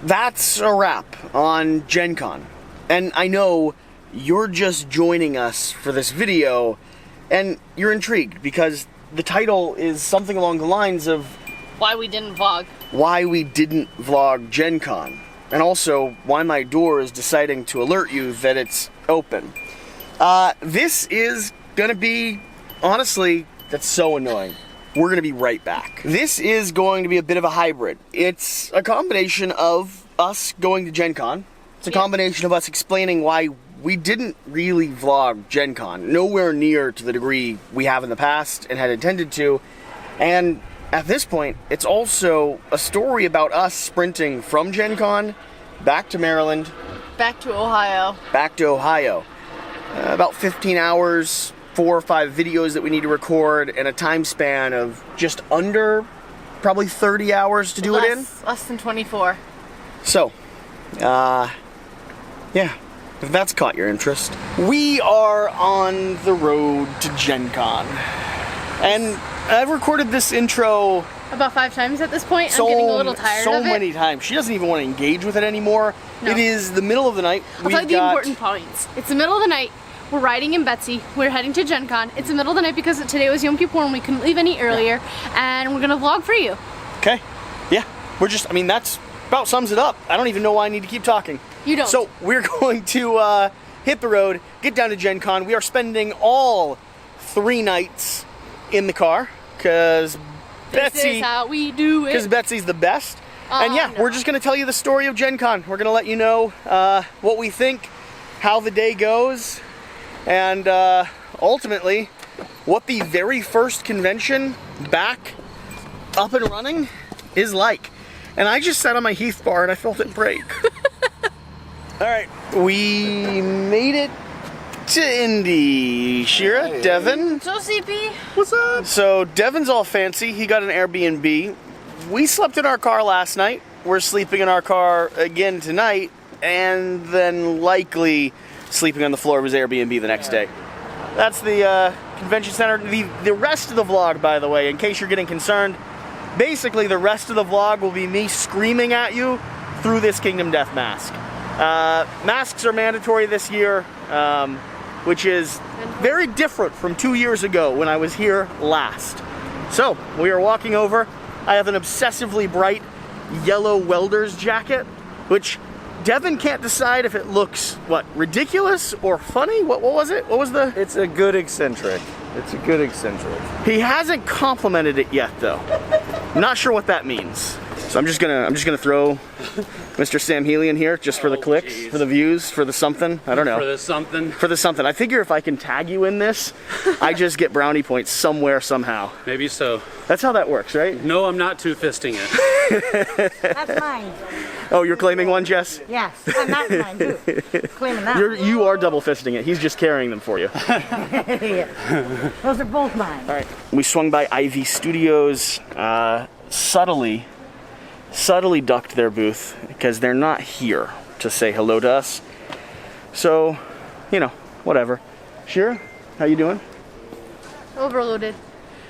that's a wrap on Gencon. And I know you're just joining us for this video, and you're intrigued because the title is something along the lines of why we didn't vlog. Why we didn't vlog Gencon. And also, why my door is deciding to alert you that it's open. This is gonna be, honestly, that's so annoying. We're gonna be right back. This is going to be a bit of a hybrid. It's a combination of us going to Gencon. It's a combination of us explaining why we didn't really vlog Gencon. Nowhere near to the degree we have in the past and had intended to. And at this point, it's also a story about us sprinting from Gencon back to Maryland. Back to Ohio. Back to Ohio. About 15 hours, 4 or 5 videos that we need to record, and a time span of just under probably 30 hours to do it in. Less than 24. So, yeah, if that's caught your interest. We are on the road to Gencon. And I've recorded this intro about 5 times at this point. I'm getting a little tired of it. So many times. She doesn't even want to engage with it anymore. No. It is the middle of the night. I'll tell you the important points. It's the middle of the night. We're riding in Betsy. We're heading to Gencon. It's the middle of the night because today was Yom Kippur and we couldn't leave any earlier. And we're gonna vlog for you. Okay. Yeah. We're just, I mean, that's about sums it up. I don't even know why I need to keep talking. You don't. So we're going to hit the road, get down to Gencon. We are spending all 3 nights in the car because Betsy. This is how we do it. Because Betsy's the best. And yeah, we're just going to tell you the story of Gencon. We're going to let you know what we think, how the day goes, and ultimately what the very first convention back up and running is like. And I just sat on my Heath bar and I felt it break. Alright, we made it to Indy. Shira, hey. Devin. So CP. What's up? So Devin's all fancy. He got an Airbnb. We slept in our car last night. We're sleeping in our car again tonight, and then likely sleeping on the floor of his Airbnb the next day. That's the convention center. The rest of the vlog, by the way, in case you're getting concerned, basically the rest of the vlog will be me screaming at you through this Kingdom Death mask. Masks are mandatory this year, which is very different from 2 years ago when I was here last. So, we are walking over. I have an obsessively bright yellow welder's jacket, which Devin can't decide if it looks, what, ridiculous or funny? What was it? What was the... It's a good eccentric. It's a good eccentric. He hasn't complimented it yet, though. Not sure what that means. So I'm just gonna throw Mr. Sam Healy in here just for the clicks, for the views, for the something. I don't know. For the something. For the something. I figure if I can tag you in this, I just get brownie points somewhere somehow. Maybe so. That's how that works, right? No, I'm not two-fisting it. That's mine. Oh, you're claiming one, Jess? Yes, and that's mine too. Claiming that. You are double fisting it. He's just carrying them for you. Yeah. Those are both mine. All right. We swung by Ivy Studios, subtly ducked their booth because they're not here to say hello to us. So, you know, whatever. Shira, how you doing? Overloaded.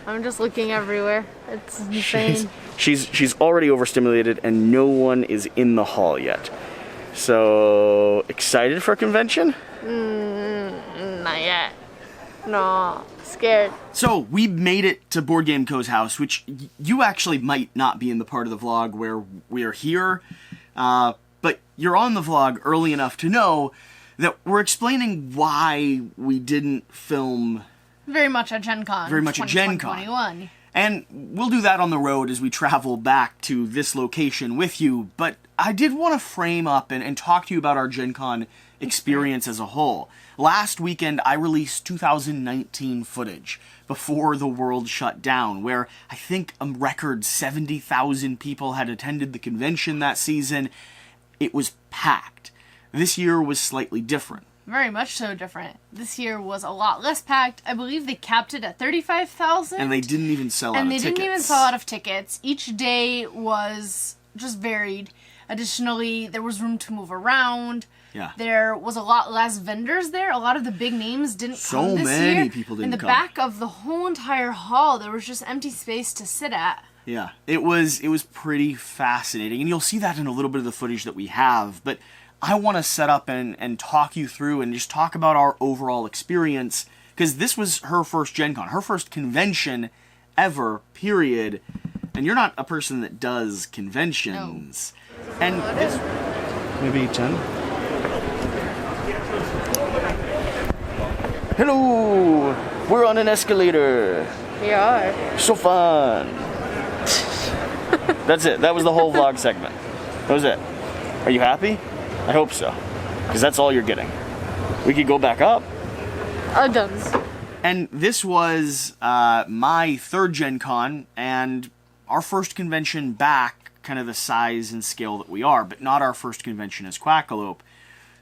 I'm just looking everywhere. It's insane. She's already overstimulated and no one is in the hall yet. So, excited for convention? Not yet. No, scared. So, we made it to Board Game Co.'s house, which you actually might not be in the part of the vlog where we are here, but you're on the vlog early enough to know that we're explaining why we didn't film very much at Gencon. Very much at Gencon. 2021. And we'll do that on the road as we travel back to this location with you, but I did want to frame up and talk to you about our Gencon experience as a whole. Last weekend, I released 2019 footage before the world shut down, where I think a record 70,000 people had attended the convention that season. It was packed. This year was slightly different. Very much so different. This year was a lot less packed. I believe they capped it at 35,000. And they didn't even sell out of tickets. And they didn't even sell out of tickets. Each day was just varied. Additionally, there was room to move around. Yeah. There was a lot less vendors there. A lot of the big names didn't come this year. So many people didn't come. In the back of the whole entire hall, there was just empty space to sit at. Yeah, it was pretty fascinating, and you'll see that in a little bit of the footage that we have, but I want to set up and talk you through and just talk about our overall experience, because this was her first Gen Con, her first convention ever, period, and you're not a person that does conventions. No. And this... Maybe 10? Hello! We're on an escalator. We are. So fun. That's it. That was the whole vlog segment. That was it. Are you happy? I hope so. Because that's all you're getting. We could go back up. I'm done. And this was my third Gen Con, and our first convention back, kind of the size and scale that we are, but not our first convention as Quackalope.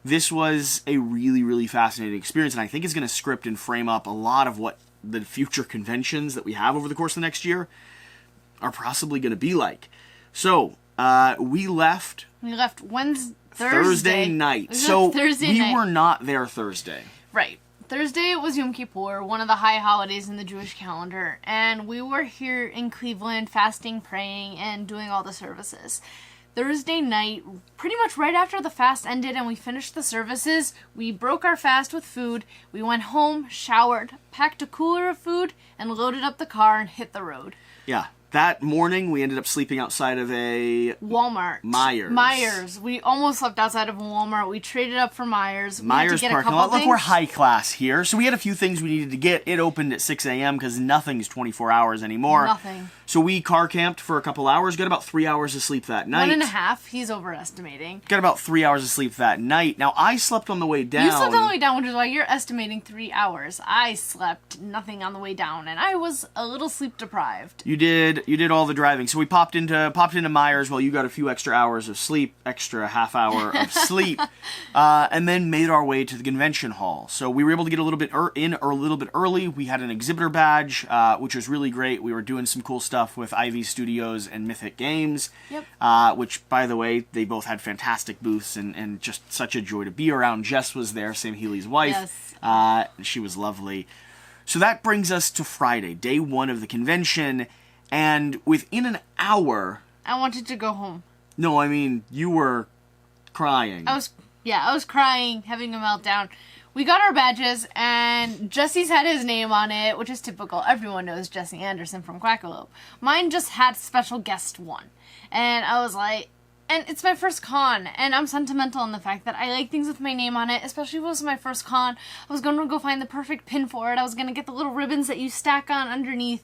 This was a really, really fascinating experience, and I think it's going to script and frame up a lot of what the future conventions that we have over the course of the next year are possibly going to be like. So, we left... Thursday night. So, we were not there Thursday. Right. Thursday was Yom Kippur, one of the high holidays in the Jewish calendar, and we were here in Cleveland fasting, praying, and doing all the services. Thursday night, pretty much right after the fast ended and we finished the services, we broke our fast with food, we went home, showered, packed a cooler of food, and loaded up the car and hit the road. Yeah. That morning, we ended up sleeping outside of a... Walmart. Myers. We almost slept outside of a Walmart. We traded up for Myers. Myers parking lot. Look, we're high class here. So we had a few things we needed to get. It opened at 6 a.m. because nothing's 24 hours anymore. Nothing. So we car camped for a couple hours. Got about 3 hours of sleep that night. 1.5. He's overestimating. Got about 3 hours of sleep that night. Now, I slept on the way down. You slept on the way down, which is why you're estimating 3 hours. I slept nothing on the way down, and I was a little sleep deprived. You did all the driving. So we popped into Myers while you got a few extra hours of sleep, extra half hour of sleep, and then made our way to the convention hall. So we were able to get a little bit early. We had an exhibitor badge, which was really great. We were doing some cool stuff with Ivy Studios and Mythic Games, which, by the way, they both had fantastic booths and just such a joy to be around. Jess was there, Sam Healy's wife. Yes. She was lovely. So that brings us to Friday, day one of the convention, and within an hour... I wanted to go home. No, I mean, you were crying. I was crying, having a meltdown. We got our badges, and Jesse's had his name on it, which is typical. Everyone knows Jesse Anderson from Quackalope. Mine just had special guest 1. And I was like... And it's my first con, and I'm sentimental in the fact that I like things with my name on it, especially if it was my first con. I was going to go find the perfect pin for it. I was going to get the little ribbons that you stack on underneath.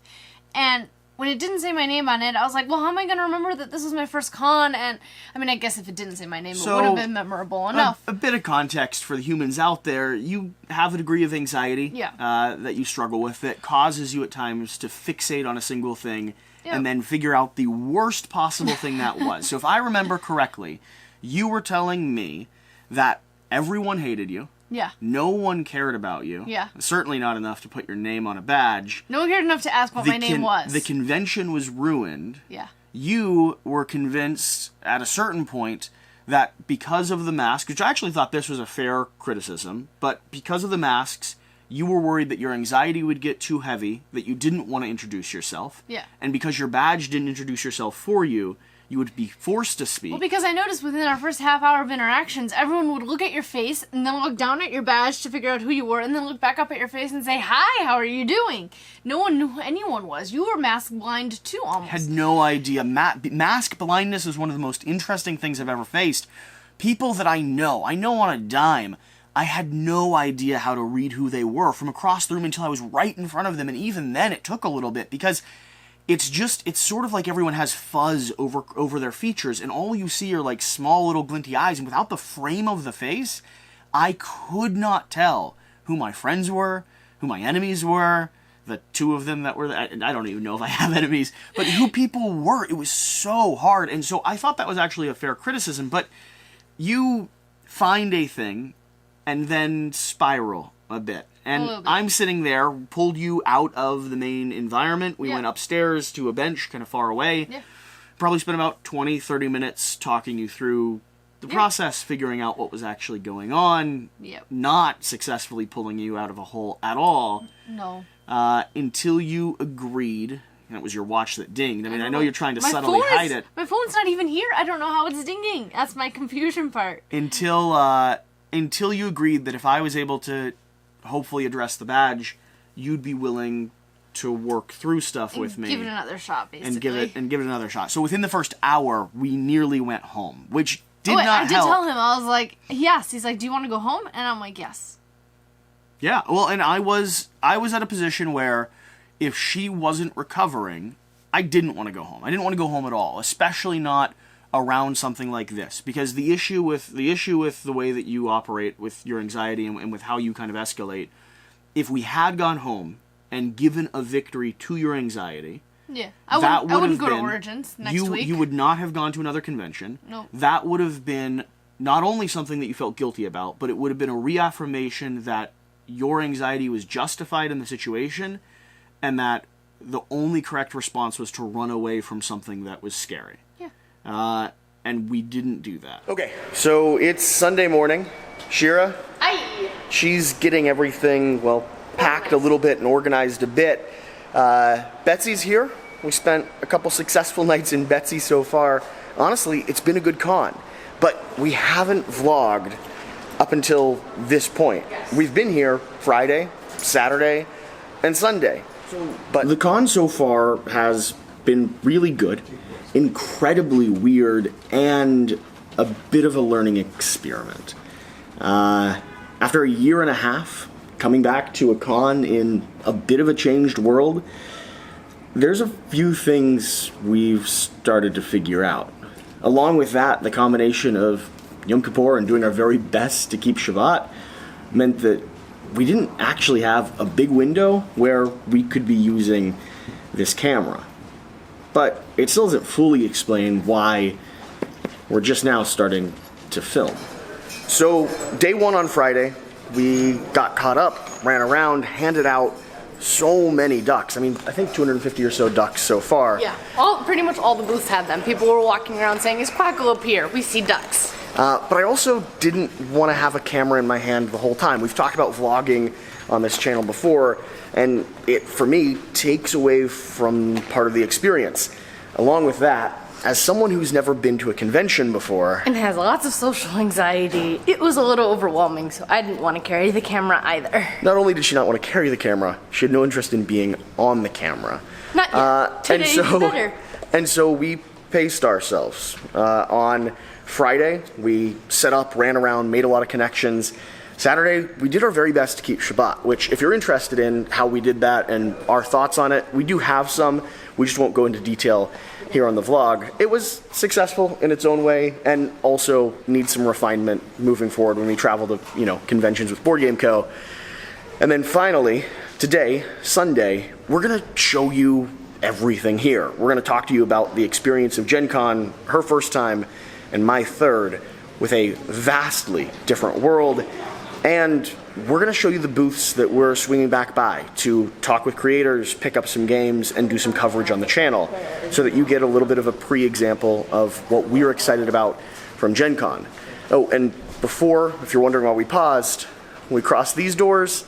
And when it didn't say my name on it, I was like, well, how am I going to remember that this was my first con? And, I mean, I guess if it didn't say my name, it would have been memorable enough. A bit of context for the humans out there. You have a degree of anxiety that you struggle with that causes you at times to fixate on a single thing and then figure out the worst possible thing that was. So if I remember correctly, you were telling me that everyone hated you. Yeah. No one cared about you. Yeah. Certainly not enough to put your name on a badge. No one cared enough to ask what my name was. The convention was ruined. Yeah. You were convinced at a certain point that because of the mask, which I actually thought this was a fair criticism, but because of the masks, you were worried that your anxiety would get too heavy, that you didn't want to introduce yourself. Yeah. And because your badge didn't introduce yourself for you, you would be forced to speak. Well, because I noticed within our first half hour of interactions, everyone would look at your face and then look down at your badge to figure out who you were and then look back up at your face and say, hi, how are you doing? No one knew who anyone was. You were mask blind too, almost. Had no idea. Mask blindness is one of the most interesting things I've ever faced. People that I know on a dime, I had no idea how to read who they were from across the room until I was right in front of them, and even then it took a little bit because it's sort of like everyone has fuzz over their features, and all you see are like small little glinty eyes, and without the frame of the face, I could not tell who my friends were, who my enemies were, the two of them that were, I don't even know if I have enemies, but who people were. It was so hard, and so I thought that was actually a fair criticism, but you find a thing and then spiral a bit. And I'm sitting there, pulled you out of the main environment. We went upstairs to a bench kind of far away. Yeah. Probably spent about 20, 30 minutes talking you through the process, figuring out what was actually going on. Yep. Not successfully pulling you out of a hole at all. No. Until you agreed, and it was your watch that dinged. I mean, I know you're trying to My subtly phone hide it. My phone's not even here. I don't know how it's dinging. That's my confusion part. Until you agreed that if I was able to hopefully address the badge, you'd be willing to work through stuff with me. Give it another shot, basically. And give it another shot. So within the first hour, we nearly went home, which did not I did help. tell him. I was like, yes. He's like, do you want to go home? And I'm like, yes. Yeah, well, and I was at a position where if she wasn't recovering, I didn't want to go home. I didn't want to go home at all, especially not around something like this, because the issue with the way that you operate with your anxiety and with how you kind of escalate, if we had gone home and given a victory to your anxiety, yeah, I wouldn't go to Origins next week. You would not have gone to another convention. Nope. That would have been not only something that you felt guilty about, but it would have been a reaffirmation that your anxiety was justified in the situation, and that the only correct response was to run away from something that was scary. Yeah. And we didn't do that. Okay, so it's Sunday morning. Shira, Aye. she's getting everything, well, packed a little bit and organized a bit. Betsy's here. We spent a couple successful nights in Betsy so far. Honestly, it's been a good con. But we haven't vlogged up until this point. We've been here Friday, Saturday, and Sunday. But the con so far has been really good, incredibly weird, and a bit of a learning experiment. After a year and a half coming back to a con in a bit of a changed world, there's a few things we've started to figure out. Along with that, the combination of Yom Kippur and doing our very best to keep Shabbat meant that we didn't actually have a big window where we could be using this camera. But it still doesn't fully explain why we're just now starting to film. So, day one on Friday, we got caught up, ran around, handed out so many ducks. I mean, I think 250 or so ducks so far. Yeah, pretty much all the booths had them. People were walking around saying, "Is Quackalope here? We see ducks." But I also didn't want to have a camera in my hand the whole time. We've talked about vlogging on this channel before, and it, for me, takes away from part of the experience. Along with that, as someone who's never been to a convention before, And has lots of social anxiety, it was a little overwhelming, so I didn't want to carry the camera either. not only did she not want to carry the camera, she had no interest in being on the camera. Not yet. Today's better. And so we paced ourselves. On Friday, we set up, ran around, made a lot of connections. Saturday, we did our very best to keep Shabbat, which, if you're interested in how we did that and our thoughts on it, we do have some. We just won't go into detail here on the vlog. It was successful in its own way, and also needs some refinement moving forward when we travel to, conventions with Board Game Co. And then finally, today, Sunday, we're going to show you everything here. We're going to talk to you about the experience of Gencon, her first time, and my third, with a vastly different world. And we're going to show you the booths that we're swinging back by to talk with creators, pick up some games, and do some coverage on the channel, so that you get a little bit of a pre-example of what we're excited about from Gencon. Oh, and before, if you're wondering why we paused, when we cross these doors,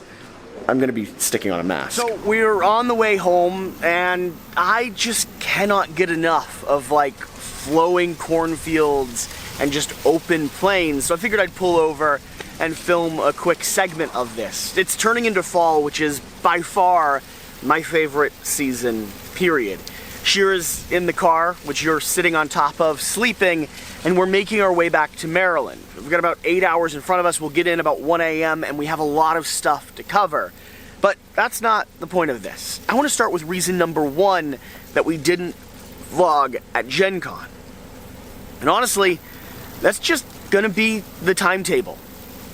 I'm going to be sticking on a mask. So we're on the way home, and I just cannot get enough of, flowing cornfields and just open plains. So I figured I'd pull over and film a quick segment of this. It's turning into fall, which is by far my favorite season, period. Shira's in the car, which you're sitting on top of, sleeping, and we're making our way back to Maryland. We've got about 8 hours in front of us. We'll get in about 1 a.m., and we have a lot of stuff to cover. But that's not the point of this. I want to start with reason number one that we didn't vlog at Gencon. And honestly, that's just gonna be the timetable.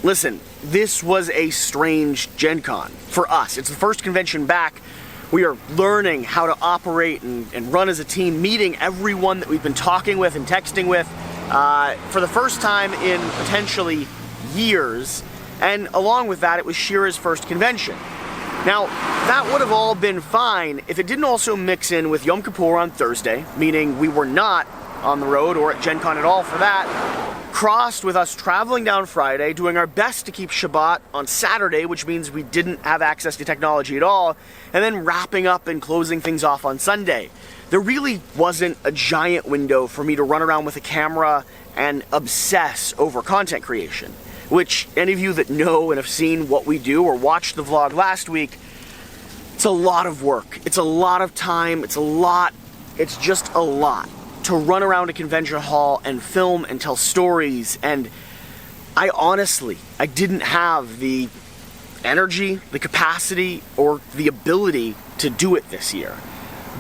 Listen, this was a strange Gencon for us. It's the first convention back. We are learning how to operate and run as a team, meeting everyone that we've been talking with and texting with for the first time in potentially years. And along with that, it was Shira's first convention. Now, that would have all been fine if it didn't also mix in with Yom Kippur on Thursday, meaning we were not on the road or at Gencon at all for that. crossed with us traveling down Friday, doing our best to keep Shabbat on Saturday, which means we didn't have access to technology at all, and then wrapping up and closing things off on Sunday. There really wasn't a giant window for me to run around with a camera and obsess over content creation, which any of you that know and have seen what we do or watched the vlog last week, it's a lot of work. It's a lot of time. It's just a lot to run around a convention hall and film and tell stories. And I didn't have the energy, the capacity, or the ability to do it this year.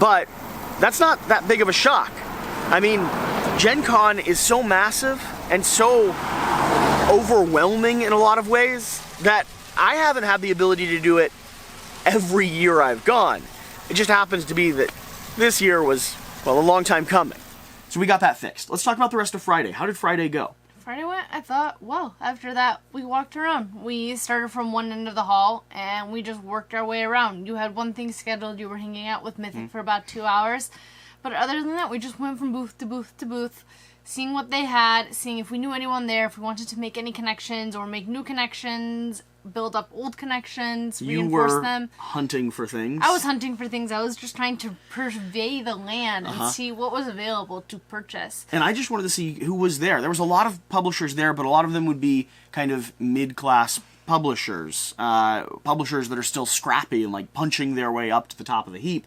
But that's not that big of a shock. I mean, Gencon is so massive and so overwhelming in a lot of ways that I haven't had the ability to do it every year I've gone. It just happens to be that this year was, well, a long time coming. So we got that fixed. Let's talk about the rest of Friday. How did Friday go? Friday went, I thought, well, after that, we walked around. We started from one end of the hall, and we just worked our way around. You had one thing scheduled. You were hanging out with Mythic for about 2 hours. But other than that, we just went from booth to booth to booth, seeing what they had, seeing if we knew anyone there, if we wanted to make any connections or make new connections, build up old connections, reinforce them. Hunting for things. I was hunting for things. I was just trying to survey the land and see what was available to purchase. And I just wanted to see who was there. There was a lot of publishers there, but a lot of them would be kind of mid-class publishers. Publishers that are still scrappy and like punching their way up to the top of the heap.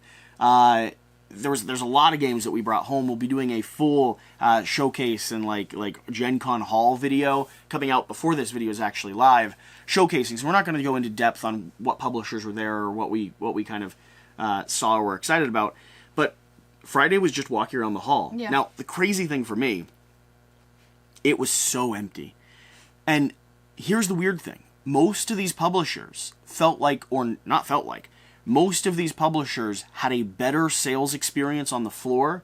There's a lot of games that we brought home. We'll be doing a full showcase and like Gencon Hall video coming out before this video is actually live, showcasing. So we're not going to go into depth on what publishers were there or what we kind of saw or were excited about. But Friday was just walking around the hall. Yeah. Now, the crazy thing for me, it was so empty. And here's the weird thing. Most of these publishers most of these publishers had a better sales experience on the floor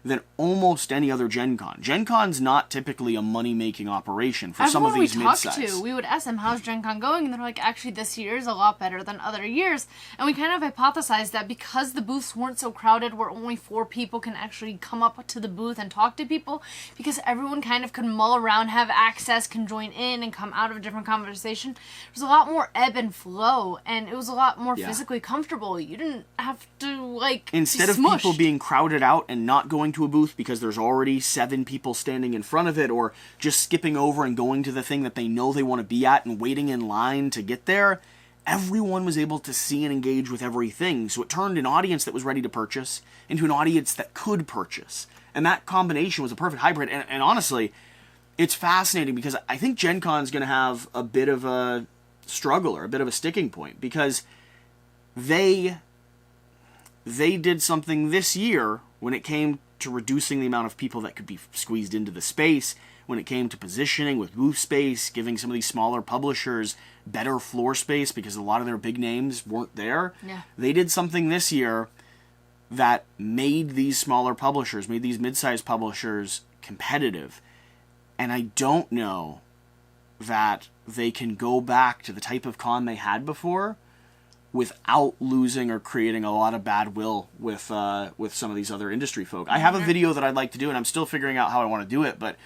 than almost any other Gen Con. Gen Con's not typically a money-making operation for some of these mid-size. We would ask them, how's Gen Con going? And they're like, actually, this year is a lot better than other years. And we kind of hypothesized that because the booths weren't so crowded where only 4 people can actually come up to the booth and talk to people, because everyone kind of can mull around, have access, can join in and come out of a different conversation, there's a lot more ebb and flow, and it was a lot more physically comfortable. You didn't have to, like, instead of people being crowded out and not going to a booth because there's already 7 people standing in front of it, or just skipping over and going to the thing that they know they want to be at and waiting in line to get there, everyone was able to see and engage with everything. So it turned an audience that was ready to purchase into an audience that could purchase. And that combination was a perfect hybrid. And honestly, it's fascinating because I think Gen Con's going to have a bit of a struggle or a bit of a sticking point, because they did something this year when it came to reducing the amount of people that could be squeezed into the space, when it came to positioning with booth space, giving some of these smaller publishers better floor space because a lot of their big names weren't there. Yeah. They did something this year that made these smaller publishers, made these mid-sized publishers competitive. And I don't know that they can go back to the type of con they had before without losing or creating a lot of bad will with some of these other industry folk. I have a video that I'd like to do, and I'm still figuring out how I want to do it, but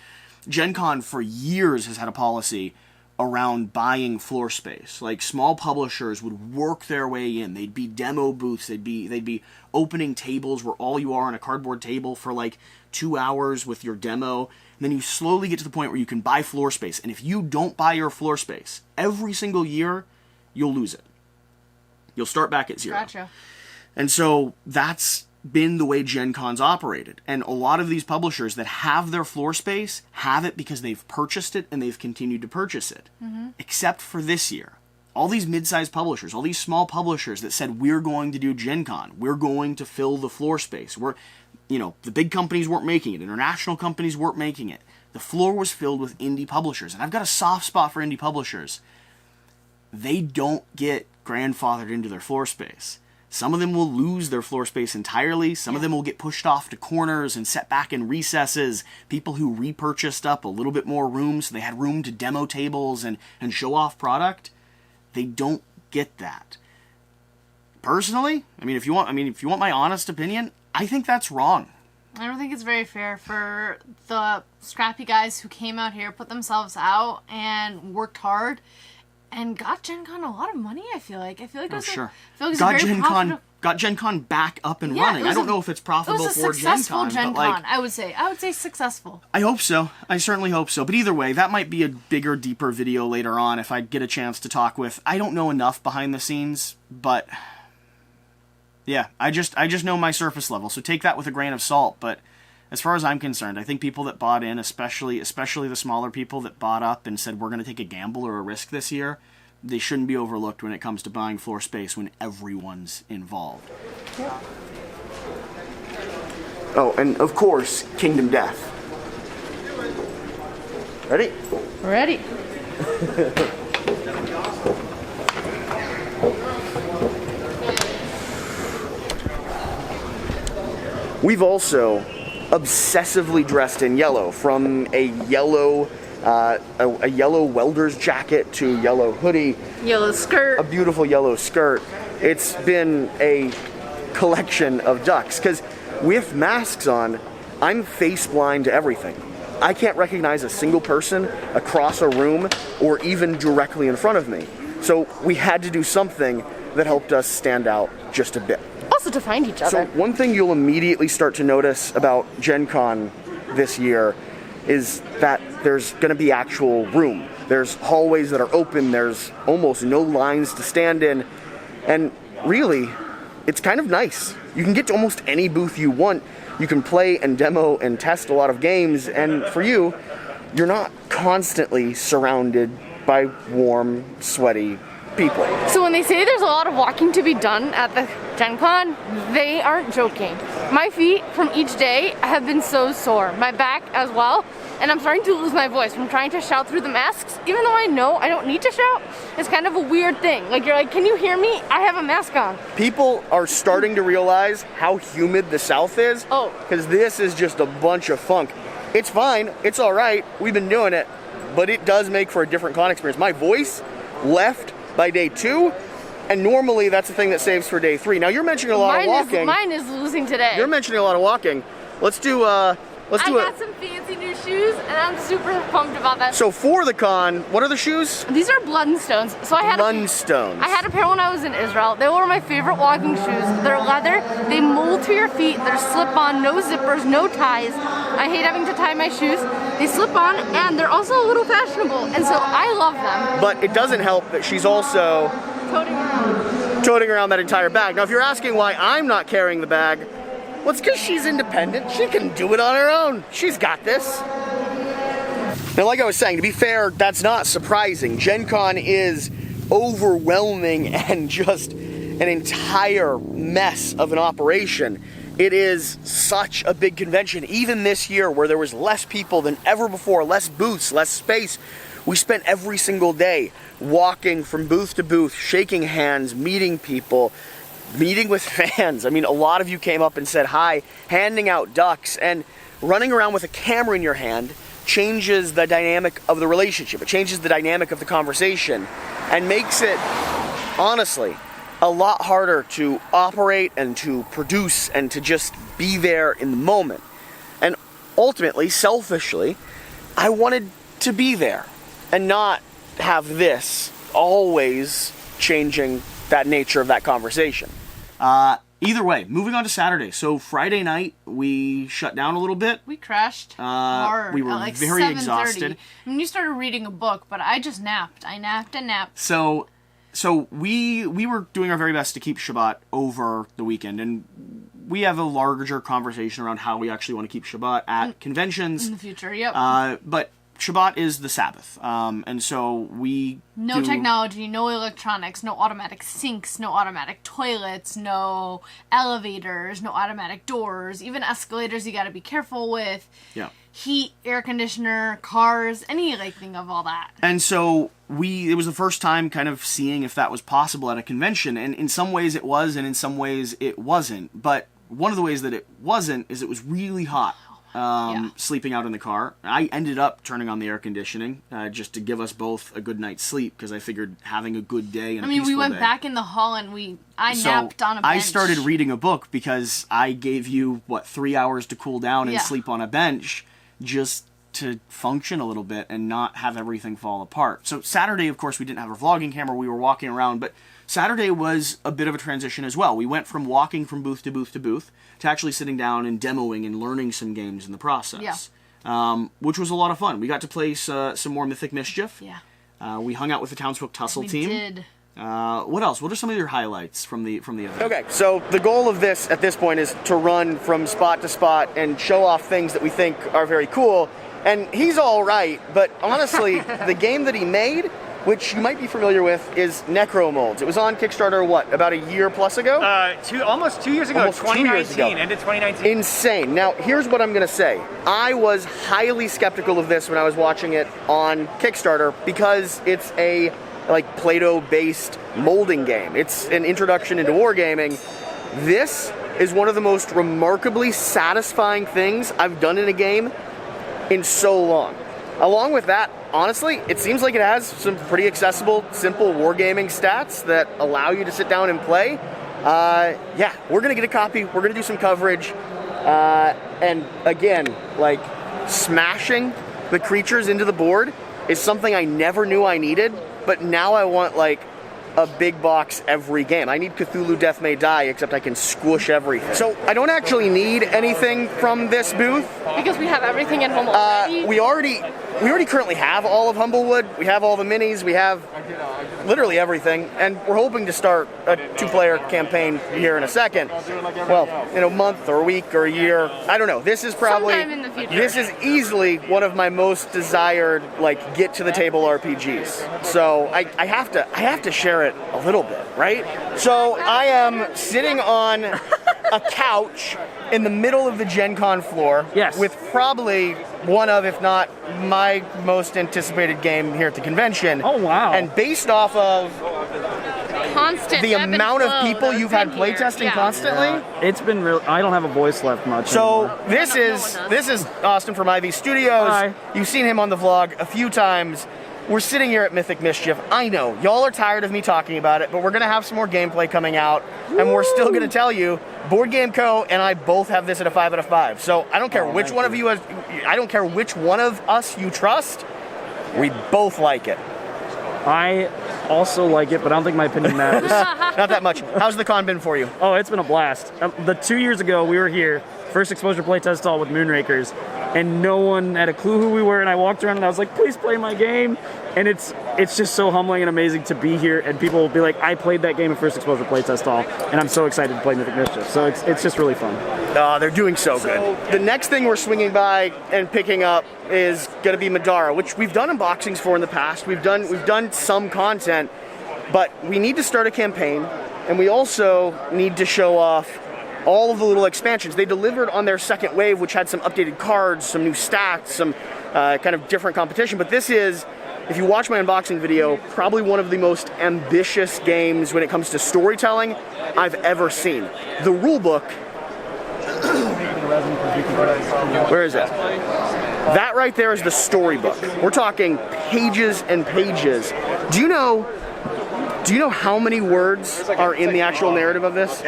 Gen Con for years has had a policy around buying floor space. Like, small publishers would work their way in. They'd be demo booths. They'd be opening tables where all you are on a cardboard table for like 2 hours with your demo. And then you slowly get to the point where you can buy floor space. And if you don't buy your floor space, every single year, you'll lose it. You'll start back at 0. Gotcha. And so that's been the way Gen Con's operated. And a lot of these publishers that have their floor space have it because they've purchased it and they've continued to purchase it. Mm-hmm. Except for this year. All these mid-sized publishers, all these small publishers that said, we're going to do Gen Con. We're going to fill the floor space. The big companies weren't making it. International companies weren't making it. The floor was filled with indie publishers. And I've got a soft spot for indie publishers. They don't get grandfathered into their floor space. Some of them will lose their floor space entirely. Some of them will get pushed off to corners and set back in recesses. People who repurchased up a little bit more room so they had room to demo tables and show off product, they don't get that. Personally, if you want my honest opinion, I think that's wrong. I don't think it's very fair for the scrappy guys who came out here, put themselves out, and worked hard, and got Gen Con a lot of money. I feel like it was sure. I feel like it was Got a very Gen Con. profitable. Got Gen Con back up and Yeah, running. it was I don't a- know if it's profitable It was a for Gen successful Con, Gen but like, Con. I would say successful. I hope so. I certainly hope so. But either way, that might be a bigger, deeper video later on if I get a chance to talk with. I don't know enough behind the scenes, but yeah, I just know my surface level. So take that with a grain of salt. But as far as I'm concerned, I think people that bought in, especially the smaller people that bought up and said we're going to take a gamble or a risk this year, they shouldn't be overlooked when it comes to buying floor space when everyone's involved. Oh, and of course, Kingdom Death. Ready? Ready. We've also obsessively dressed in yellow, from a yellow welder's jacket to yellow hoodie, Yellow skirt. a beautiful yellow skirt. It's been a collection of ducks, because with masks on, I'm face blind to everything. I can't recognize a single person across a room or even directly in front of me. So we had to do something that helped us stand out just a bit. Also to find each So one thing you'll immediately start to notice about Gen Con this year is that there's going to be actual room. There's hallways that are open, there's almost no lines to stand in, and really, it's kind of nice. You can get to almost any booth you want. You can play and demo and test a lot of games, and for you, you're not constantly surrounded by warm, sweaty people. So when they say there's a lot of walking to be done at the Gen Con, they aren't joking. My feet from each day have been so sore. My back as well. And I'm starting to lose my voice from trying to shout through the masks. Even though I know I don't need to shout, it's kind of a weird thing. Like, you're like, can you hear me? I have a mask on. People are starting to realize how humid the South is. Oh. Because this is just a bunch of funk. It's fine. It's all right. We've been doing it. But it does make for a different con experience. My voice left by day 2. And normally that's the thing that saves for day 3. Now you're mentioning a lot of walking. Mine is losing today. You're mentioning a lot of walking. Let's do I got some fancy new shoes, and I'm super pumped about that. So for the con, what are the shoes? These are Bloodstones. So I had Blundstones. I had a pair when I was in Israel. They were my favorite walking shoes. They're leather, they mold to your feet, they're slip-on, no zippers, no ties. I hate having to tie my shoes. They slip on, and they're also a little fashionable, and so I love them. But it doesn't help that she's also toting around that entire bag. Now if you're asking why I'm not carrying the bag, well, it's because she's independent. She can do it on her own. She's got this. Now, like I was saying, to be fair, that's not surprising. Gen Con is overwhelming and just an entire mess of an operation. It is such a big convention. Even this year, where there was less people than ever before, less booths, less space, we spent every single day walking from booth to booth, shaking hands, meeting people, meeting with fans. I mean, a lot of you came up and said hi, handing out ducks, and running around with a camera in your hand changes the dynamic of the relationship. It changes the dynamic of the conversation and makes it, honestly, a lot harder to operate and to produce and to just be there in the moment. And ultimately, selfishly, I wanted to be there and not have this always changing that nature of that conversation. Either way, moving on to Saturday. So Friday night, we shut down a little bit. We crashed hard. We were at like very 7:30. exhausted. I mean, you started reading a book, but I just napped. I napped and napped. So we were doing our very best to keep Shabbat over the weekend, and we have a larger conversation around how we actually want to keep Shabbat at conventions. In the future, yep. But Shabbat is the Sabbath, and so we No technology, no electronics, no automatic sinks, no automatic toilets, no elevators, no automatic doors, even escalators you gotta be careful with. Yeah. Heat, air conditioner, cars, anything of all that. And so it was the first time kind of seeing if that was possible at a convention, and in some ways it was, and in some ways it wasn't. But one of the ways that it wasn't is it was really hot. sleeping out in the car. I ended up turning on the air conditioning just to give us both a good night's sleep because I figured having a good day and a peaceful we went day. back in the hall and I napped on a bench. I started reading a book because I gave you, 3 hours to cool down and sleep on a bench just to function a little bit and not have everything fall apart. So Saturday, of course, we didn't have our vlogging camera. We were walking around, but Saturday was a bit of a transition as well. We went from walking from booth to booth to booth to actually sitting down and demoing and learning some games in the process, which was a lot of fun. We got to play some more Mythic Mischief. Yeah. We hung out with the Townsfolk Tussle team. We did. What else? What are some of your highlights from the event? Okay, so the goal of this at this point is to run from spot to spot and show off things that we think are very cool. And he's all right, but honestly, the game that he made, which you might be familiar with, is Necro Molds. It was on Kickstarter, about a year plus ago? Almost 2 years ago, Almost 2 years ago. End of 2019. Insane. Now, here's what I'm going to say. I was highly skeptical of this when I was watching it on Kickstarter because it's a Play-Doh-based molding game. It's an introduction into wargaming. This is one of the most remarkably satisfying things I've done in a game in so long. Along with that, honestly, it seems like it has some pretty accessible, simple wargaming stats that allow you to sit down and play. Yeah, we're gonna get a copy, we're gonna do some coverage, and again, smashing the creatures into the board is something I never knew I needed, but now I want a big box every game. I need Cthulhu Death May Die, except I can squish everything. So I don't actually need anything from this booth. Because we have everything in home already. We already currently have all of Humblewood. We have all the minis. We have literally everything, and we're hoping to start a 2-player campaign here in a second. Well, in a month or a week or a year. I don't know. This is probably sometime in the future. This is easily one of my most desired get to the table RPGs. So I have to share it a little bit, right? So I am sitting on a couch in the middle of the Gencon floor with probably one of, if not my most anticipated game here at the convention. Oh, wow. And based off of Constant the ebb and amount of flow people that's you've had been here. playtesting constantly. It's been real. I don't have a voice left much. So anymore. this is Austin from IV Studios. Hi. You've seen him on the vlog a few times. We're sitting here at Mythic Mischief. I know, y'all are tired of me talking about it, but we're going to have some more gameplay coming out, and we're still going to tell you, Board Game Co. and I both have this at a 5 out of 5. So I don't care which one of you I don't care which one of us you trust, we both like it. I also like it, but I don't think my opinion matters. Not that much. How's the con been for you? Oh, it's been a blast. The 2 years ago, we were here, first exposure playtest stall with Moonrakers, and no one had a clue who we were, and I walked around and I was like, please play my game. And it's just so humbling and amazing to be here, and people will be like, I played that game at first exposure playtest stall, and I'm so excited to play Mythic Mischief. So it's just really fun. They're doing so good. The next thing we're swinging by and picking up is going to be Madara, which we've done unboxings for in the past. We've done some content, but we need to start a campaign, and we also need to show off all of the little expansions. They delivered on their second wave, which had some updated cards, some new stats, some kind of different competition. But this is, if you watch my unboxing video, probably one of the most ambitious games when it comes to storytelling I've ever seen. The rulebook. Where is it? That right there is the storybook. We're talking pages and pages. Do you know how many words are in the actual narrative of this?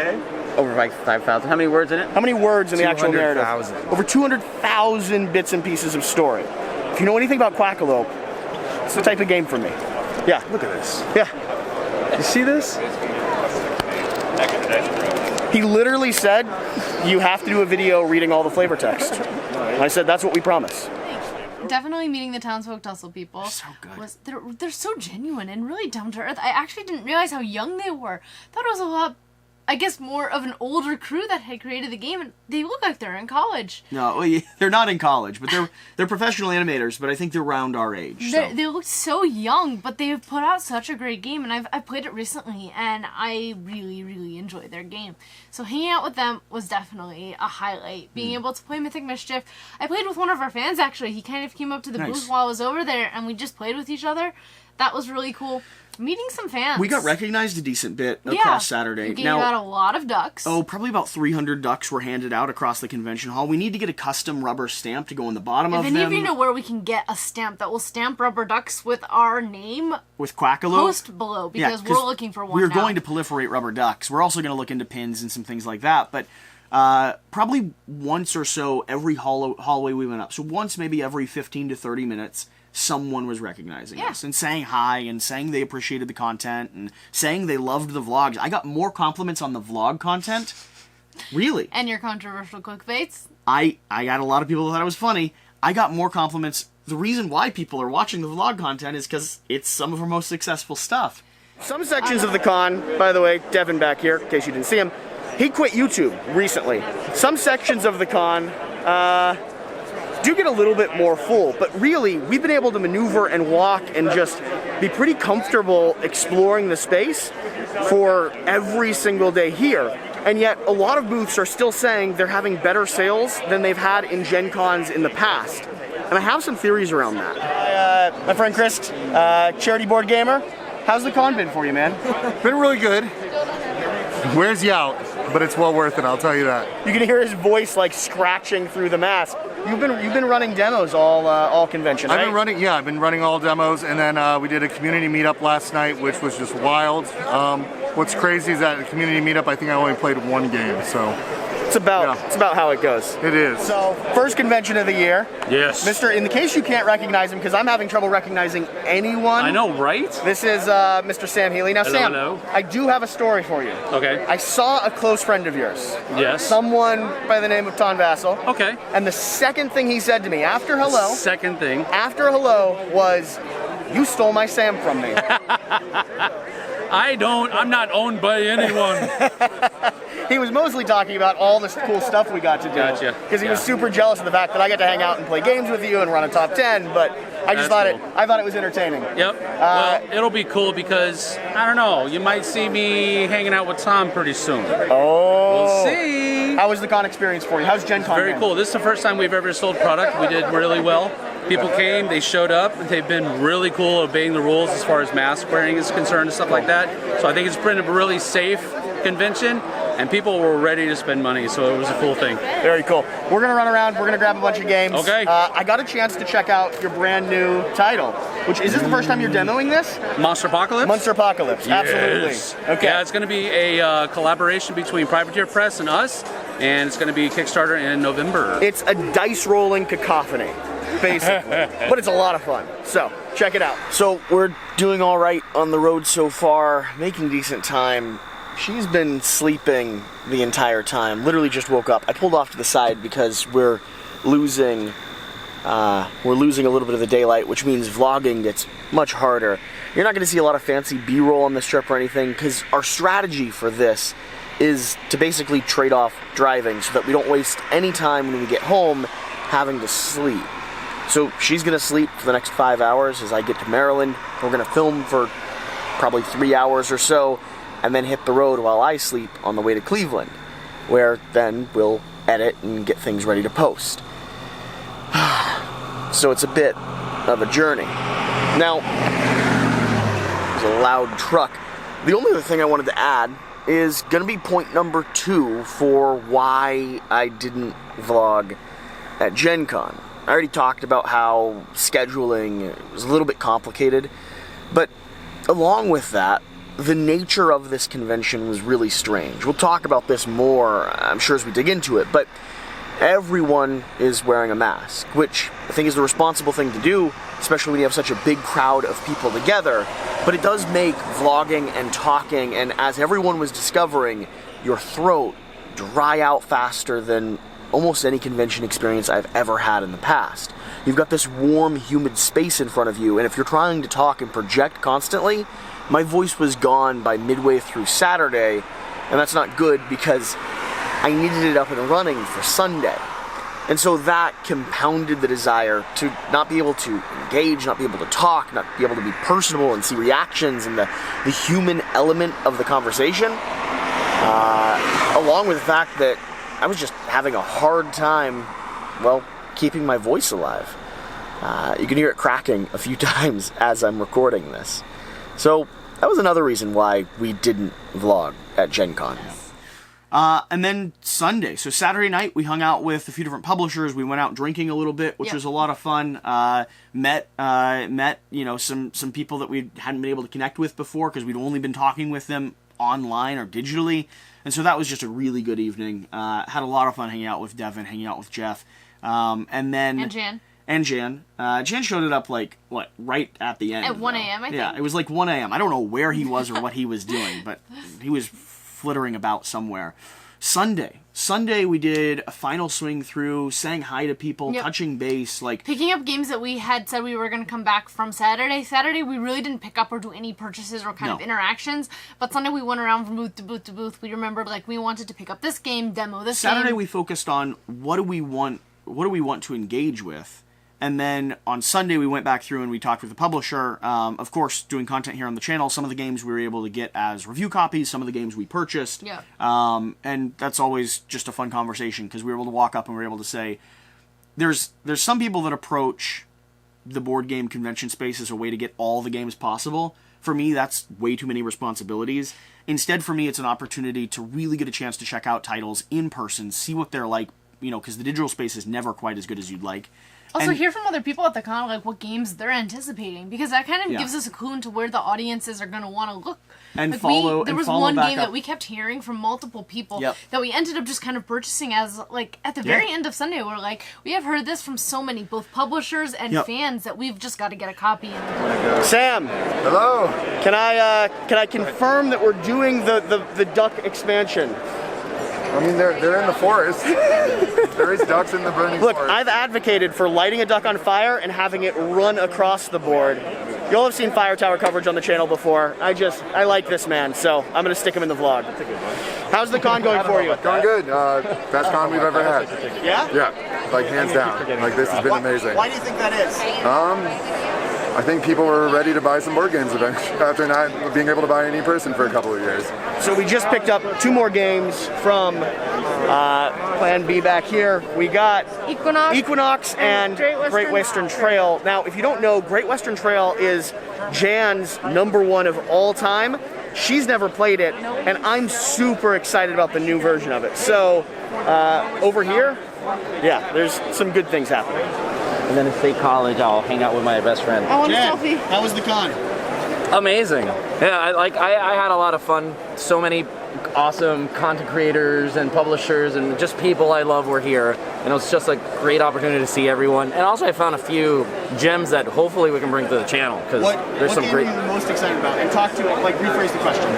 Over 5,000. How many words in it? How many words in the actual narrative? 200,000. Over 200,000 bits and pieces of story. If you know anything about Quackalope, it's the type of game for me. Yeah. Look at this. Yeah. You see this? He literally said, you have to do a video reading all the flavor text. And I said, that's what we promise. Definitely meeting the Townsfolk Tussle people. So good. They're so genuine and really down to earth. I actually didn't realize how young they were. Thought it was a lot, I guess, more of an older crew that had created the game, and they look like they're in college. No, well, they're not in college, but they're professional animators, but I think they're around our age. So. They look so young, but they've put out such a great game, and I've played it recently, and I really, really enjoyed their game. So hanging out with them was definitely a highlight. Being able to play Mythic Mischief. I played with one of our fans, actually. He kind of came up to the booth while I was over there, and we just played with each other. That was really cool. Meeting some fans. We got recognized a decent bit across Saturday. We gave out a lot of ducks. Oh, probably about 300 ducks were handed out across the convention hall. We need to get a custom rubber stamp to go in the bottom of them. If any of you know where we can get a stamp that will stamp rubber ducks with our name, with Quackalope, post below, because we're looking for one We're now. going to proliferate rubber ducks. We're also going to look into pins and some things like that. But probably once or so every hallway we went up. So once maybe every 15 to 30 minutes, someone was recognizing us and saying hi and saying they appreciated the content and saying they loved the vlogs. I got more compliments on the vlog content. Really. And your controversial clickbaits. I got a lot of people who thought it was funny. I got more compliments. The reason why people are watching the vlog content is because it's some of our most successful stuff. Some sections of the con, by the way, Devin back here, in case you didn't see him, he quit YouTube recently. Some sections of the con, do get a little bit more full, but really, we've been able to maneuver and walk and just be pretty comfortable exploring the space for every single day here. And yet, a lot of booths are still saying they're having better sales than they've had in Gen Cons in the past. And I have some theories around that. My friend Chris, charity board gamer, how's the con been for you, man? Been really good. Wears you out, but it's well worth it, I'll tell you that. You can hear his voice like scratching through the mask. You've been running demos all convention, right? I've been running all demos, and then we did a community meetup last night, which was just wild. What's crazy is that at the community meetup, I think I only played one game, so. It's about how it goes. It is. So, first convention of the year. Yes. Mr. In the case you can't recognize him, because I'm having trouble recognizing anyone. I know, right? This is Mr. Sam Healy. Now, Sam, hello. I do have a story for you. Okay. I saw a close friend of yours. Yes. Someone by the name of Ton Vassal. Okay. And the second thing he said to me after hello. Second thing. After hello was, "You stole my Sam from me." I'm not owned by anyone. He was mostly talking about all this cool stuff we got to do. Gotcha. Because he was super jealous of the fact that I got to hang out and play games with you and run a top 10, but I just thought it was entertaining. Yep. Well, it'll be cool because, I don't know, you might see me hanging out with Tom pretty soon. Oh. We'll see. How was the con experience for you? How's Gen Con Very been? cool. This is the first time we've ever sold product. We did really well. People came, they showed up, and they've been really cool obeying the rules as far as mask wearing is concerned and stuff like that. So I think it's been a really safe convention, and people were ready to spend money, so it was a cool thing. Very cool. We're going to run around, we're going to grab a bunch of games. Okay. I got a chance to check out your brand new title, which, is this the first time you're demoing this? Monster Apocalypse? Monster Apocalypse, absolutely. Yes. Okay. Yeah, it's going to be a collaboration between Privateer Press and us, and it's going to be Kickstarter in November. It's a dice rolling cacophony, basically, but it's a lot of fun. So check it out. So we're doing all right on the road so far, making decent time. She's been sleeping the entire time. Literally just woke up. I pulled off to the side because we're losing a little bit of the daylight, which means vlogging gets much harder. You're not going to see a lot of fancy B-roll on this trip or anything, because our strategy for this is to basically trade off driving so that we don't waste any time when we get home having to sleep. So she's going to sleep for the next 5 hours as I get to Maryland. We're going to film for probably 3 hours or so, and then hit the road while I sleep on the way to Cleveland, where then we'll edit and get things ready to post. So it's a bit of a journey. Now, there's a loud truck. The only other thing I wanted to add is going to be point number 2 for why I didn't vlog at Gen Con. I already talked about how scheduling was a little bit complicated, but along with that, the nature of this convention was really strange. We'll talk about this more, I'm sure, as we dig into it, but everyone is wearing a mask, which I think is the responsible thing to do, especially when you have such a big crowd of people together, but it does make vlogging and talking, and as everyone was discovering, your throat dry out faster than almost any convention experience I've ever had in the past. You've got this warm, humid space in front of you, and if you're trying to talk and project constantly, my voice was gone by midway through Saturday, and that's not good because I needed it up and running for Sunday. And so that compounded the desire to not be able to engage, not be able to talk, not be able to be personable and see reactions and the human element of the conversation, along with the fact that I was just having a hard time, well, keeping my voice alive. You can hear it cracking a few times as I'm recording this. So that was another reason why we didn't vlog at Gencon. And then Sunday, so Saturday night, we hung out with a few different publishers. We went out drinking a little bit, which was a lot of fun. Met some people that we hadn't been able to connect with before because we'd only been talking with them online or digitally. And so that was just a really good evening. Had a lot of fun hanging out with Devin, hanging out with Jeff. And Jan. Jan showed up right at the end. At 1 a.m., I think. Yeah, it was like 1 a.m. I don't know where he was or what he was doing, but he was flittering about somewhere. Sunday we did a final swing through, saying hi to people, touching base, picking up games that we had said we were going to come back from Saturday. Saturday we really didn't pick up or do any purchases or kind of interactions, but Sunday we went around from booth to booth to booth. We remembered we wanted to pick up this game, demo this game. Saturday we focused on what do we want to engage with. And then on Sunday, we went back through and we talked with the publisher. Of course, doing content here on the channel, some of the games we were able to get as review copies, some of the games we purchased. Yeah. And that's always just a fun conversation because we were able to walk up and we were able to say, there's some people that approach the board game convention space as a way to get all the games possible. For me, that's way too many responsibilities. Instead, for me, it's an opportunity to really get a chance to check out titles in person, see what they're like, because the digital space is never quite as good as you'd like. Also, hear from other people at the con, what games they're anticipating, because that kind of gives us a clue into where the audiences are going to want to look. And there was one game that we kept hearing from multiple people that we ended up just kind of purchasing as, at the very end of Sunday, we're we have heard this from so many, both publishers and fans, that we've just got to get a copy. Sam! Hello! Can I confirm that we're doing the duck expansion? I mean, they're in the forest. There is ducks in the burning forest. Look, I've advocated for lighting a duck on fire and having it run across the board. You'll have seen Fire Tower coverage on the channel before. I like this man, so I'm going to stick him in the vlog. How's the con going for you? Going good. Best con we've ever had. Yeah? Yeah, hands down. This has been amazing. Why do you think that is? I think people were ready to buy some board games after not being able to buy any in person for a couple of years. So we just picked up 2 more games from Plan B back here. We got Equinox and Great Western Trail. Now, if you don't know, Great Western Trail is Jan's #1 of all time. She's never played it, and I'm super excited about the new version of it. So, over here, there's some good things happening. And then at State College, I'll hang out with my best friend. I want a selfie. How was the con? Amazing. Yeah, I had a lot of fun. So many awesome content creators and publishers and just people I love were here. And it was just a great opportunity to see everyone. And also I found a few gems that hopefully we can bring to the channel. Because there's some great... What game are you most excited about? And talk to rephrase the question.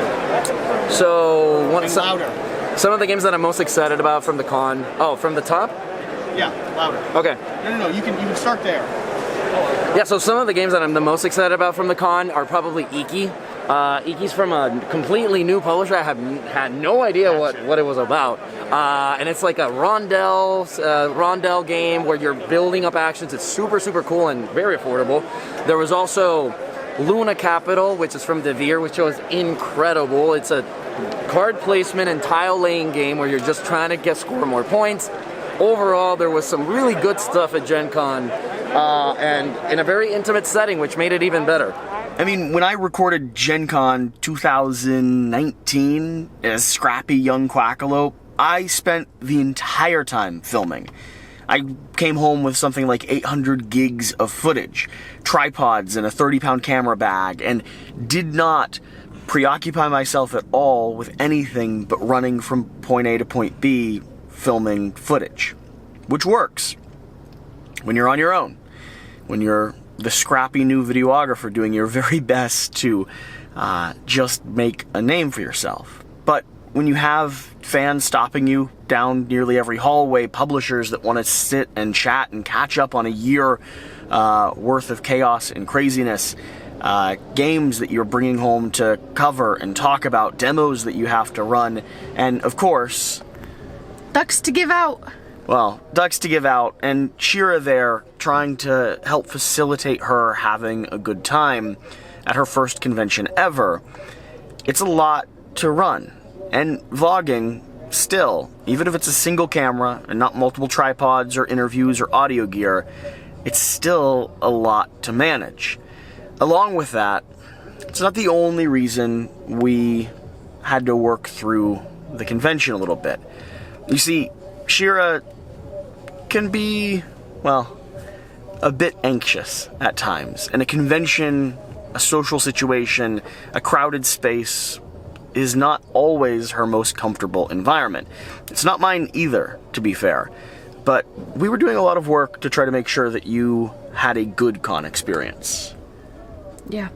So... louder. Some of the games that I'm most excited about from the con... Oh, from the top? Yeah, louder. Okay. No, you can start there. Yeah, so some of the games that I'm the most excited about from the con are probably Iki. Iki's from a completely new publisher. I had no idea what it was about. And it's like a rondel game where you're building up actions. It's super, super cool and very affordable. There was also Luna Capital, which is from Devere, which was incredible. It's a card placement and tile laying game where you're just trying to score more points. Overall, there was some really good stuff at Gen Con, and in a very intimate setting, which made it even better. I mean, when I recorded Gen Con 2019 as scrappy young Quackalope, I spent the entire time filming. I came home with something like 800 gigs of footage, tripods and a 30-pound camera bag, and did not preoccupy myself at all with anything but running from point A to point B, filming footage, which works when you're on your own, when you're the scrappy new videographer doing your very best to just make a name for yourself. But when you have fans stopping you down nearly every hallway, publishers that want to sit and chat and catch up on a year worth of chaos and craziness, games that you're bringing home to cover and talk about, demos that you have to run, and of course, ducks to give out. Well, ducks to give out, and Shira there trying to help facilitate her having a good time at her first convention ever. It's a lot to run, and vlogging still, even if it's a single camera and not multiple tripods or interviews or audio gear, it's still a lot to manage. Along with that, it's not the only reason we had to work through the convention a little bit. You see, Shira can be, well, a bit anxious at times. And a convention, a social situation, a crowded space is not always her most comfortable environment. It's not mine either, to be fair. But we were doing a lot of work to try to make sure that you had a good con experience. Yeah.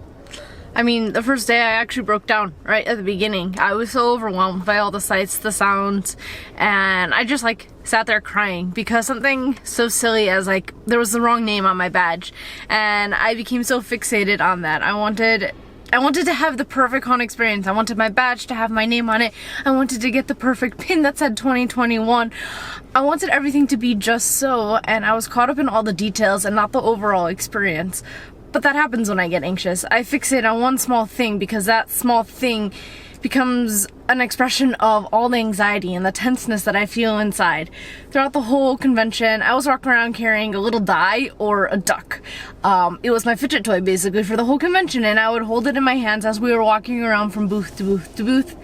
I mean, the first day I actually broke down right at the beginning. I was so overwhelmed by all the sights, the sounds, and I just like sat there crying because something so silly as like there was the wrong name on my badge, and I became so fixated on that. I wanted to have the perfect con experience. I wanted my badge to have my name on it. I wanted to get the perfect pin that said 2021. I wanted everything to be just so, and I was caught up in all the details and not the overall experience. But that happens when I get anxious. I fixate on one small thing because that small thing becomes an expression of all the anxiety and the tenseness that I feel inside. Throughout the whole convention, I was walking around carrying a little die or a duck. It was my fidget toy basically for the whole convention, and I would hold it in my hands as we were walking around from booth to booth to booth.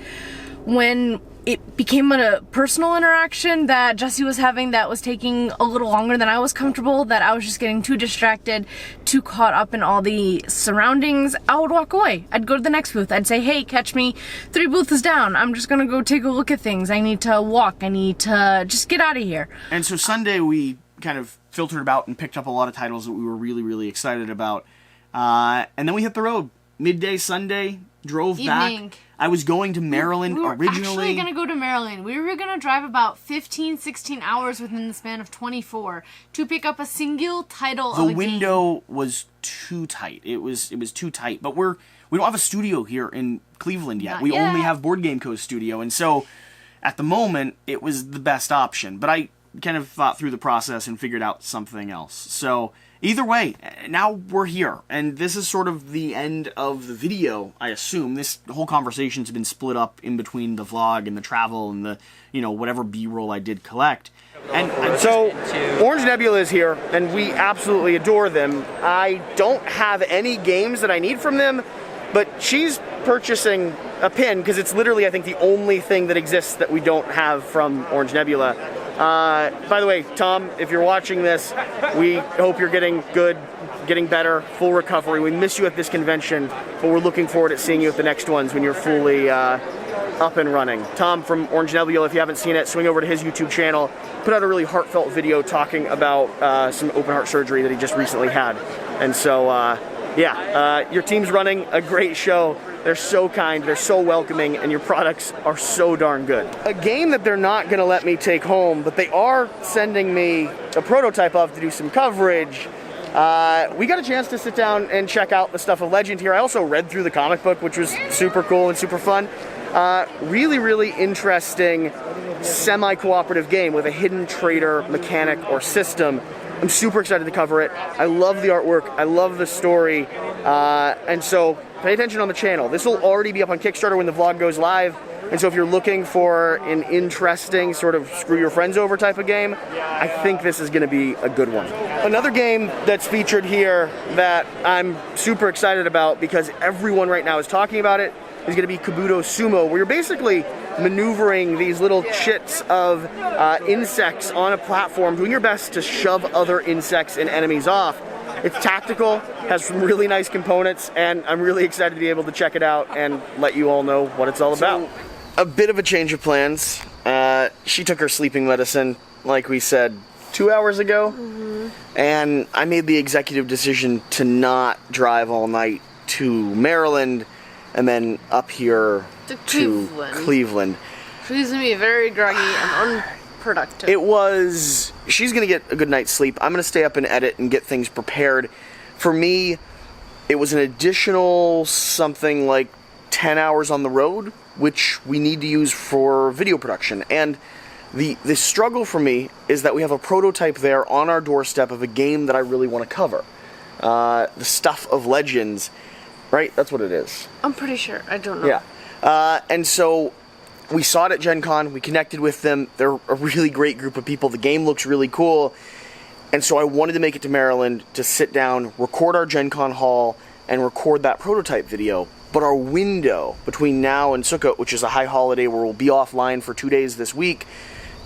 When it became a personal interaction that Jesse was having that was taking a little longer than I was comfortable, that I was just getting too distracted, too caught up in all the surroundings, I would walk away. I'd go to the next booth. I'd say, hey, catch me 3 booths down. I'm just gonna go take a look at things. I need to walk. I need to just get out of here. And so Sunday we kind of filtered about and picked up a lot of titles that we were really, really excited about. And then we hit the road. Midday Sunday, drove back. I was going to Maryland originally. We were actually going to go to Maryland. We were going to drive about 15, 16 hours within the span of 24 to pick up a single title of a game. The window was too tight. It was too tight. But we don't have a studio here in Cleveland yet. We only have Boardgame Co.'s studio. And so at the moment, it was the best option. But I kind of thought through the process and figured out something else. So either way, now we're here, and this is sort of the end of the video, I assume. This whole conversation's been split up in between the vlog and the travel and the, whatever B-roll I did collect. And so, Orange Nebula is here, and we absolutely adore them. I don't have any games that I need from them, but she's purchasing a pin, because it's literally, I think, the only thing that exists that we don't have from Orange Nebula. By the way, Tom, if you're watching this, we hope you're getting good, getting better, full recovery. We miss you at this convention, but we're looking forward to seeing you at the next ones when you're fully up and running. Tom from Orange Nebula, if you haven't seen it, swing over to his YouTube channel. Put out a really heartfelt video talking about some open heart surgery that he just recently had. And so, your team's running a great show. They're so kind, they're so welcoming, and your products are so darn good. A game that they're not going to let me take home, but they are sending me a prototype of to do some coverage. We got a chance to sit down and check out the stuff of Legend here. I also read through the comic book, which was super cool and super fun. Really, really interesting semi-cooperative game with a hidden traitor mechanic or system. I'm super excited to cover it. I love the artwork. I love the story. And so pay attention on the channel. This will already be up on Kickstarter when the vlog goes live. And so if you're looking for an interesting sort of screw your friends over type of game, I think this is going to be a good one. Another game that's featured here that I'm super excited about because everyone right now is talking about it is going to be Kabuto Sumo, where you're basically maneuvering these little chits of insects on a platform, doing your best to shove other insects and enemies off. It's tactical, has some really nice components, and I'm really excited to be able to check it out and let you all know what it's all about. A bit of a change of plans. She took her sleeping medicine, like we said, 2 hours ago, and I made the executive decision to not drive all night to Maryland and then up here to Cleveland. She's gonna be very groggy and unproductive. She's gonna get a good night's sleep. I'm gonna stay up and edit and get things prepared. For me, it was an additional something like 10 hours on the road, which we need to use for video production. And the struggle for me is that we have a prototype there on our doorstep of a game that I really want to cover. The Stuff of Legends, right? That's what it is. I'm pretty sure. I don't know. Yeah. And so we saw it at Gencon. We connected with them. They're a really great group of people. The game looks really cool. And so I wanted to make it to Maryland to sit down, record our Gen Con haul, and record that prototype video. But our window between now and Sukkot, which is a high holiday where we'll be offline for 2 days this week,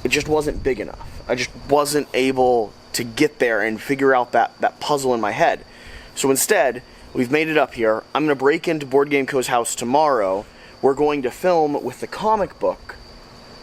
it just wasn't big enough. I just wasn't able to get there and figure out that puzzle in my head. So instead, we've made it up here. I'm going to break into Board Game Co.'s house tomorrow. We're going to film with the comic book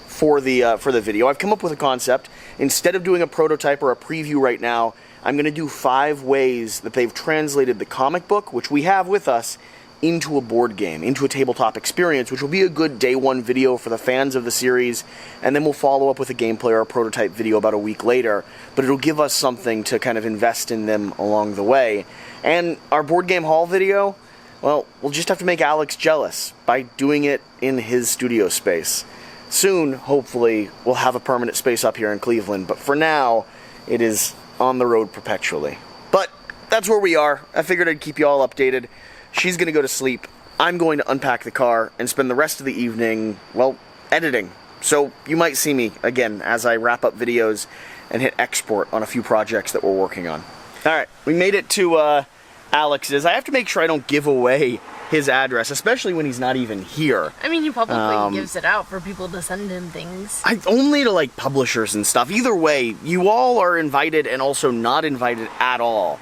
for the video. I've come up with a concept. Instead of doing a prototype or a preview right now, I'm going to do 5 ways that they've translated the comic book, which we have with us, into a board game, into a tabletop experience, which will be a good day one video for the fans of the series, and then we'll follow up with a gameplay or a prototype video about a week later, but it'll give us something to kind of invest in them along the way. And our board game haul video, well, we'll just have to make Alex jealous by doing it in his studio space. Soon, hopefully, we'll have a permanent space up here in Cleveland, but for now, it is on the road perpetually. But that's where we are. I figured I'd keep you all updated. She's going to go to sleep. I'm going to unpack the car and spend the rest of the evening, well, editing. So you might see me again as I wrap up videos and hit export on a few projects that we're working on. All right, we made it to Alex's. I have to make sure I don't give away his address, especially when he's not even here. I mean, he publicly gives it out for people to send him things. Only to, like, publishers and stuff. Either way, you all are invited and also not invited at all.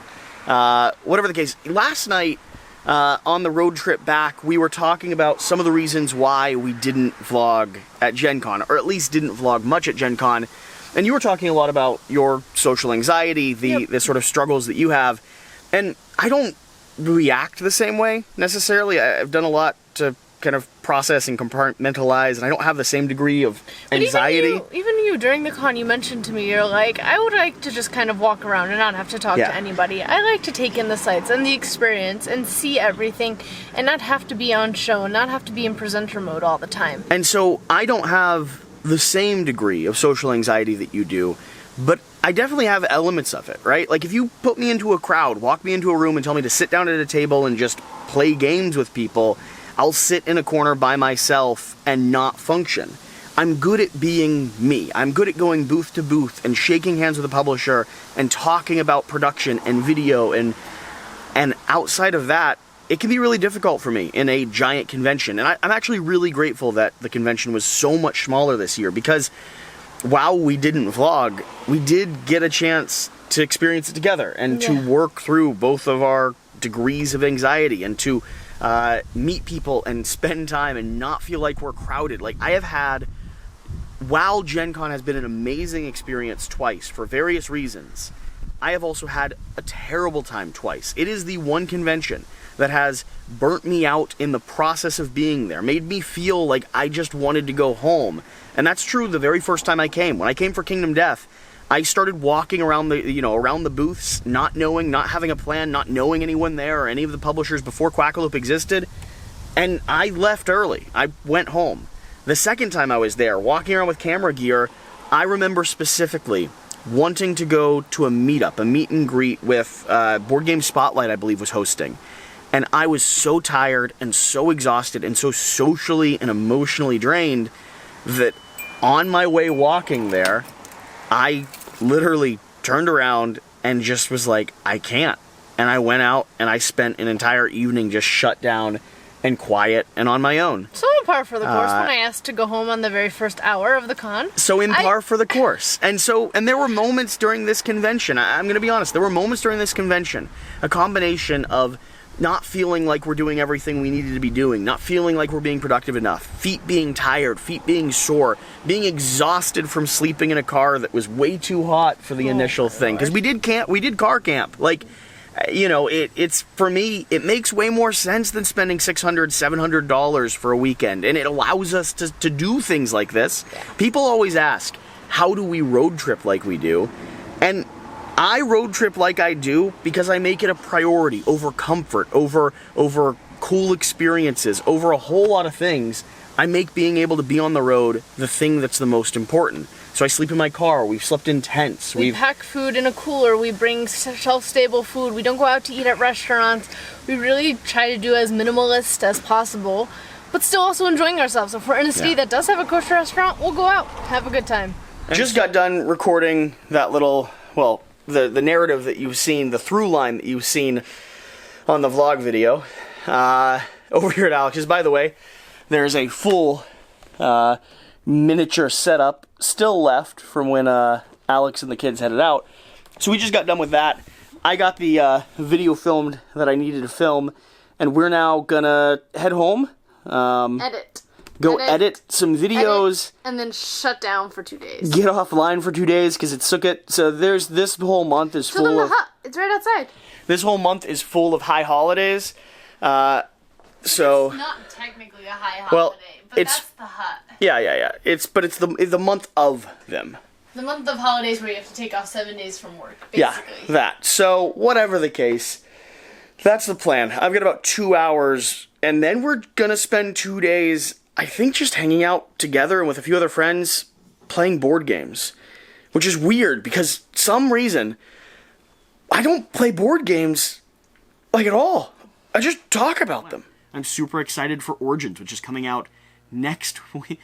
Whatever the case, last night, on the road trip back, we were talking about some of the reasons why we didn't vlog at Gen Con, or at least didn't vlog much at Gen Con. And you were talking a lot about your social anxiety, the sort of struggles that you have. And I don't react the same way, necessarily. I've done a lot to kind of process and compartmentalize, and I don't have the same degree of anxiety. Even you, during the con, you mentioned to me, you're like, I would like to just kind of walk around and not have to talk to anybody. I like to take in the sights and the experience and see everything and not have to be on show and not have to be in presenter mode all the time. And so I don't have the same degree of social anxiety that you do, but I definitely have elements of it, right? Like, if you put me into a crowd, walk me into a room and tell me to sit down at a table and just play games with people, I'll sit in a corner by myself and not function. I'm good at being me. I'm good at going booth to booth and shaking hands with a publisher and talking about production and video, and outside of that, it can be really difficult for me in a giant convention. And I'm actually really grateful that the convention was so much smaller this year, because while we didn't vlog, we did get a chance to experience it together and to work through both of our degrees of anxiety and to meet people and spend time and not feel like we're crowded. Like, I have had, while Gen Con has been an amazing experience twice for various reasons, I have also had a terrible time twice. It is the one convention that has burnt me out in the process of being there, made me feel like I just wanted to go home. And that's true the very first time I came. When I came for Kingdom Death, I started walking around the booths, not knowing, not having a plan, not knowing anyone there or any of the publishers before Quackalope existed, and I left early. I went home. The second time I was there, walking around with camera gear, I remember specifically wanting to go to a meetup, a meet and greet with Board Game Spotlight, I believe, was hosting. And I was so tired and so exhausted and so socially and emotionally drained that on my way walking there, I literally turned around and just was like, I can't. And I went out and I spent an entire evening just shut down and quiet and on my own. So in par for the course when I asked to go home on the very first hour of the con. So in par for the course. And there were moments during this convention, I'm going to be honest, there were moments during this convention, a combination of not feeling like we're doing everything we needed to be doing, not feeling like we're being productive enough, feet being tired, feet being sore, being exhausted from sleeping in a car that was way too hot for the initial thing. Because we did car camp. Like, it's for me, it makes way more sense than spending $600, $700 for a weekend, and it allows us to do things like this. People always ask, how do we road trip like we do? And I road trip like I do because I make it a priority over comfort, over cool experiences, over a whole lot of things. I make being able to be on the road the thing that's the most important. So I sleep in my car, we've slept in tents. We pack food in a cooler, we bring shelf-stable food, we don't go out to eat at restaurants. We really try to do as minimalist as possible, but still also enjoying ourselves. If we're in a city that does have a kosher restaurant, we'll go out, have a good time. Just got done recording that little, well, the narrative that you've seen, the through line that you've seen on the vlog video, over here at Alex's. By the way, there's a full miniature setup still left from when Alex and the kids headed out. So we just got done with that. I got the video filmed that I needed to film, and we're now gonna head home. Edit. Go edit some videos. Edit, and then shut down for 2 days. Get offline for 2 days because it's Sukkot. So there's this whole month is full of. It's right outside. This whole month is full of high holidays. So It's not technically a high holiday, but it's that's the hut. yeah. It's the month of them. The month of holidays where you have to take off 7 days from work, basically. Yeah, that. So whatever the case, that's the plan. I've got about 2 hours, and then we're gonna spend 2 days, I think, just hanging out together and with a few other friends playing board games, which is weird because some reason I don't play board games like at all. I just talk about them. I'm super excited for Origins, which is coming out next week.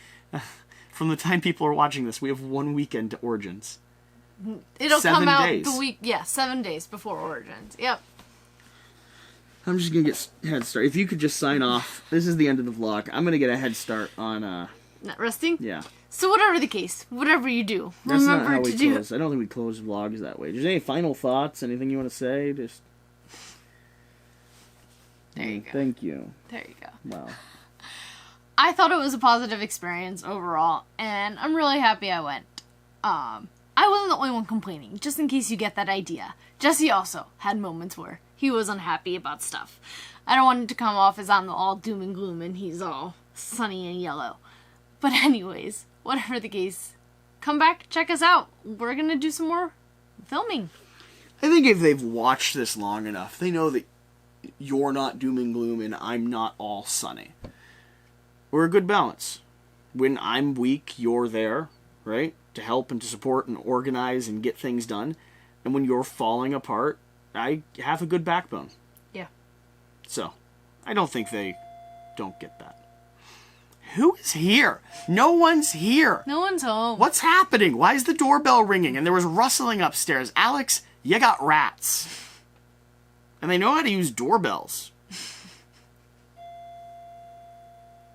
From the time people are watching this, we have 1 weekend to Origins. It'll 7 come out days. the week, 7 days before Origins. Yep. I'm just gonna get a head start. If you could just sign off. This is the end of the vlog. I'm gonna get a head start on, Not resting? yeah. So whatever the case, whatever you do, That's remember not how we to do. close. I don't think we close vlogs that way. Just any final thoughts? Anything you want to say? Just. There you go. Thank you. There you go. Wow. I thought it was a positive experience overall, and I'm really happy I went. I wasn't the only one complaining, just in case you get that idea. Jesse also had moments where he was unhappy about stuff. I don't want it to come off as I'm all doom and gloom and he's all sunny and yellow. But anyways, whatever the case, come back, check us out. We're gonna do some more filming. I think if they've watched this long enough, they know that you're not doom and gloom and I'm not all sunny. We're a good balance. When I'm weak, you're there, right? To help and to support and organize and get things done. And when you're falling apart, I have a good backbone. Yeah. So, I don't think they don't get that. Who is here? No one's here. No one's home. What's happening? Why is the doorbell ringing? And there was rustling upstairs. Alex, you got rats. And they know how to use doorbells.